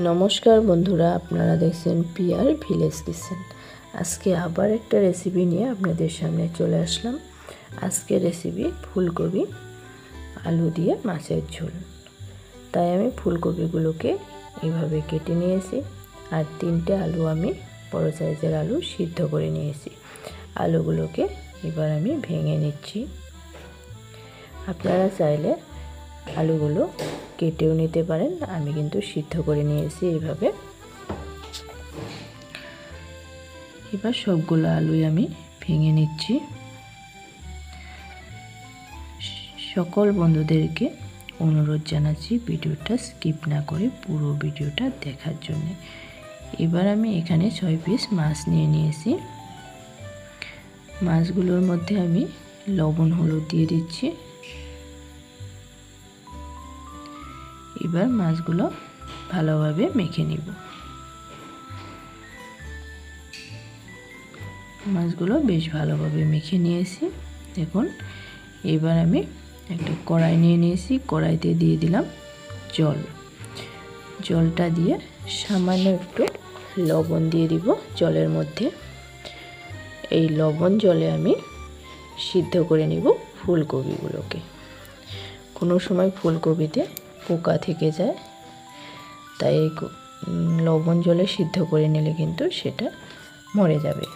নমস্কার বন্ধুরা, আপনারা দেখছেন পিয়ার ভিলেজ কিচেন। আজকে আবার একটা রেসিপি নিয়ে আপনাদের সামনে চলে আসলাম। আজকে রেসিপি ফুলকপি আলু দিয়ে মাছের ঝোল। তাই আমি ফুলকপিগুলোকে এইভাবে কেটে নিয়েছি, আর 3টে আলু আমি বড় সাইজের আলু সিদ্ধ করে নিয়েছি। আলুগুলোকে এবার আমি ভেঙে নিচ্ছি। আপনারা চাইলে আলুগুলো কেটেও নিতে পারেন, আমি কিন্তু সিদ্ধ করে নিয়েছি এইভাবে। এবার সবগুলো আলুই আমি ভেঙে নিচ্ছি। সকল বন্ধুদেরকে অনুরোধ জানাচ্ছি ভিডিওটা স্কিপ না করে পুরো ভিডিওটা দেখার জন্য। এবার আমি এখানে 6 পিস মাছ নিয়ে নিয়েছি। মাছগুলোর মধ্যে আমি লবণ হলুদ দিয়ে দিচ্ছি। এবার মাছগুলো ভালোভাবে মেখে নিব। মাছগুলো বেশ ভালোভাবে মেখে নিয়েছি। দেখুন, এবার আমি একটা কড়াই নিয়ে নিয়েছি। কড়াইতে দিয়ে দিলাম জল। জলটা দিয়ে সামান্য একটু লবণ দিয়ে দিব জলের মধ্যে। এই লবণ জলে আমি সিদ্ধ করে নিব ফুলকপিগুলোকে। কোনো সময় ফুলকপিতে পোকা থেকে যায়, তাই লবণ জলে সিদ্ধ করে নিলে কিন্তু সেটা মরে যাবে।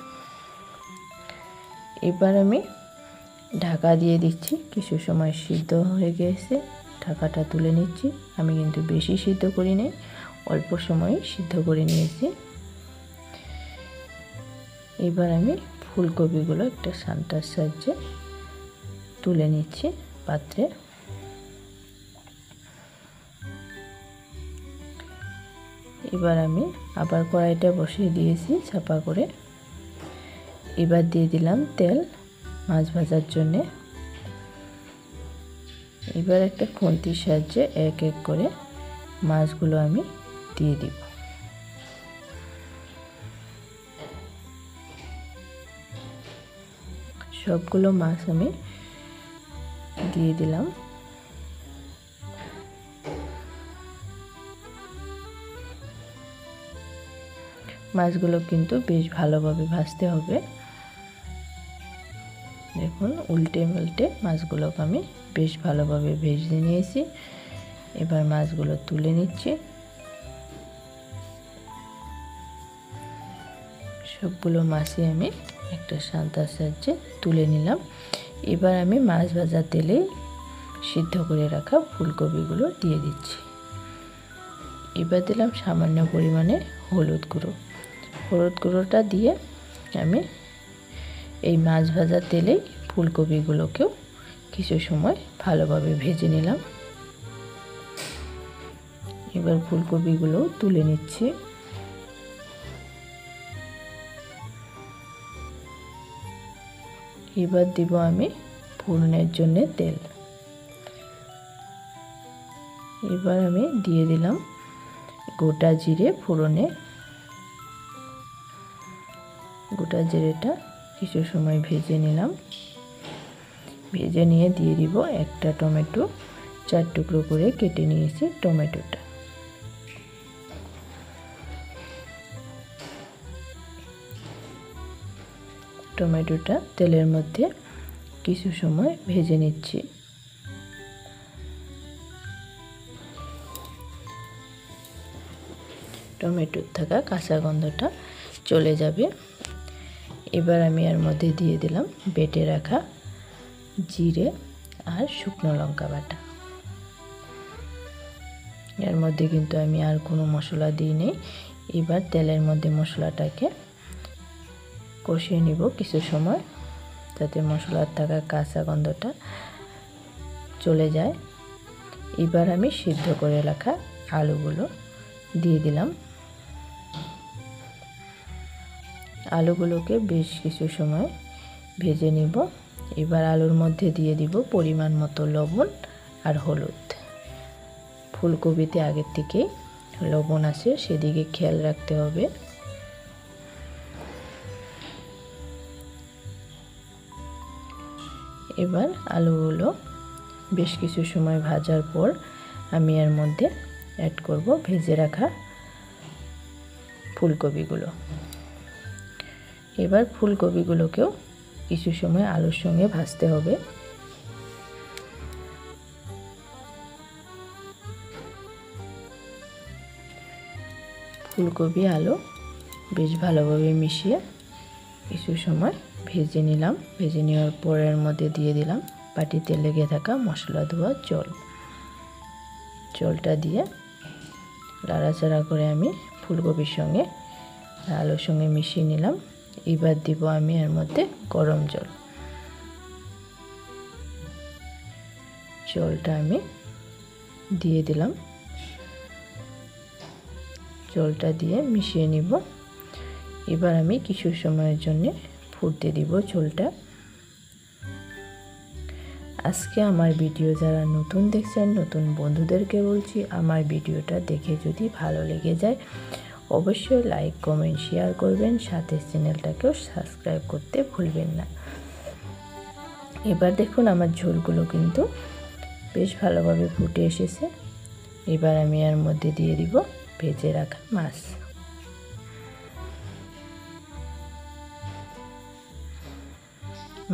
এবার আমি ঢাকা দিয়ে দিচ্ছি। কিছু সময় সিদ্ধ হয়ে গেছে, ঢাকাটা তুলে নিচ্ছি। আমি কিন্তু বেশি সিদ্ধ করি নাই, অল্প সময় সিদ্ধ করে নিয়েছি। এবার আমি ফুলকপিগুলো একটা সান্টার সাহায্যে তুলে নিচ্ছি পাত্রে। এবার আমি আবার কড়াইটা বসিয়ে দিয়েছি চাপা করে। এবার দিয়ে দিলাম তেল মাছ ভাজার জন্যে। এবার একটা খুন্তির সাহায্যে এক এক করে মাছগুলো আমি দিয়ে দিব। সবগুলো মাছ আমি দিয়ে দিলাম। মাছগুলো কিন্তু বেশ ভালোভাবে ভাজতে হবে। দেখুন, উল্টে পাল্টে মাছগুলোকে আমি বেশ ভালোভাবে ভেজে নিয়েছি। এবার মাছগুলো তুলে নিচ্ছি। সবগুলো মাছই আমি একটা সান্তার সাহায্যে তুলে নিলাম। এবার আমি মাছ ভাজা তেলে সিদ্ধ করে রাখা ফুলকপিগুলো দিয়ে দিচ্ছি। এবার দিলাম সামান্য পরিমাণে হলুদ গুঁড়ো। হলুদ গুঁড়োটা দিয়ে আমি এই মাছ ভাজা তেলেই ফুলকপিগুলোকেও কিছু সময় ভালোভাবে ভেজে নিলাম। এবার ফুলকপিগুলো তুলে নিচ্ছি। এবার দিব আমি ফোড়নের জন্য তেল। এবার আমি দিয়ে দিলাম গোটা জিরে ফোড়নে। গোটা জিরেটা কিছু সময় ভেজে নিলাম। ভেজে নিয়ে দিয়ে দিব একটা টমেটো, 4 টুকরো করে কেটে নিয়েছি টমেটোটা। টমেটোটা তেলের মধ্যে কিছু সময় ভেজে নিচ্ছি। টমেটোর থাকা কাঁচা গন্ধটা চলে যাবে। এবার আমি এর মধ্যে দিয়ে দিলাম বেটে রাখা জিরে আর শুকনো লঙ্কা বাটা। এর মধ্যে কিন্তু আমি আর কোনো মশলা দিই নেই। এবার তেলের মধ্যে মশলাটাকে কষিয়ে নিব কিছু সময়, যাতে মশলার থাকা কাঁচা গন্ধটা চলে যায়। এবার আমি সিদ্ধ করে রাখা আলুগুলো দিয়ে দিলাম। আলুগুলোকে বেশ কিছু সময় ভেজে নিব। এবার আলুর মধ্যে দিয়ে দিব পরিমাণ মতো লবণ আর হলুদ। ফুলকপিতে আগের থেকে লবণ আছে, সেদিকে খেয়াল রাখতে হবে। এবার আলুগুলো বেশ কিছু সময় ভাজার পর আমি এর মধ্যে অ্যাড করব ভেজে রাখা ফুলকপিগুলো। এবার ফুলকপিগুলোকেও কিছু সময় আলুর সঙ্গে ভাজতে হবে। ফুলকপি আলু বেশ ভালোভাবে মিশিয়ে কিছু সময় ভেজে নিলাম। ভেজে নেওয়ার পরের মধ্যে দিয়ে দিলাম বাটিতে লেগে থাকা মশলা ধোয়া জল। জলটা দিয়ে লাড়াচাড়া করে আমি ফুলকপির সঙ্গে আলুর সঙ্গে মিশিয়ে নিলাম। এবার দিব আমি এর মধ্যে গরম জল। জলটা আমি দিয়ে দিলাম। জলটা দিয়ে মিশিয়ে নিব। এবার আমি কিছু সময়ের জন্য ফুটতে দিব ঝোলটা। আজকে আমার ভিডিও যারা নতুন দেখছেন, নতুন বন্ধুদেরকে বলছি, আমার ভিডিওটা দেখে যদি ভালো লেগে যায় অবশ্যই লাইক, কমেন্ট, শেয়ার করবেন, সাথে চ্যানেলটাকেও সাবস্ক্রাইব করতে ভুলবেন না। এবার দেখুন আমার ঝোলগুলো কিন্তু বেশ ভালোভাবে ফুটে এসেছে। এবার আমি এর মধ্যে দিয়ে দিব ভেজে রাখা মাছ।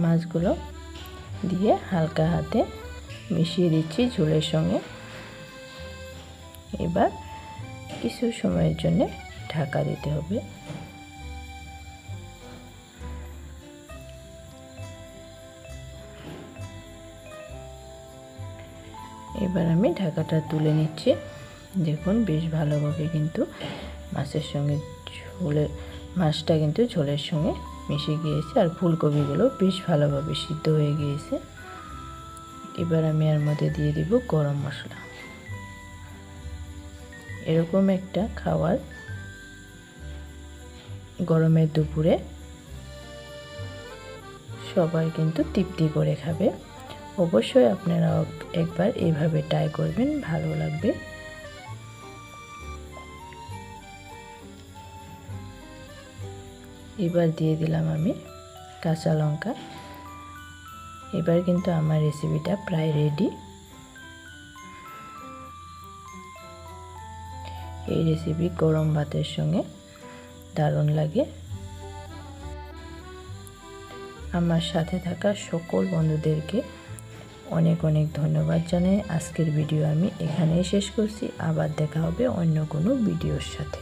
মাছগুলো দিয়ে হালকা হাতে মিশিয়ে দিচ্ছি ঝোলের সঙ্গে। এবার কিছু সময়ের জন্য ঢাকা দিতে হবে। এবার আমি ঢাকাটা তুলে নিচ্ছি। দেখুন বেশ ভালোভাবে কিন্তু মাছের সঙ্গে মাছটা কিন্তু ঝোলের সঙ্গে মিশে গিয়েছে আর ফুলকপিগুলো বেশ ভালোভাবে সিদ্ধ হয়ে গিয়েছে। এবার আমি এর মধ্যে দিয়ে দিব গরম মশলা। এরকম একটা খাবার গরমের দুপুরে সবাই কিন্তু তৃপ্তি করে খাবে। অবশ্যই আপনারা একবার এইভাবে ট্রাই করবেন, ভালো লাগবে। এবার দিয়ে দিলাম আমি কাঁচা লঙ্কা। এবার কিন্তু আমার রেসিপিটা প্রায় রেডি। এই রেসিপি গরম ভাতের সঙ্গে দারুণ লাগে। আমার সাথে থাকা সকল বন্ধুদেরকে অনেক অনেক ধন্যবাদ জানাই। আজকের ভিডিও আমি এখানেই শেষ করছি। আবার দেখা হবে অন্য কোনো ভিডিওর সাথে।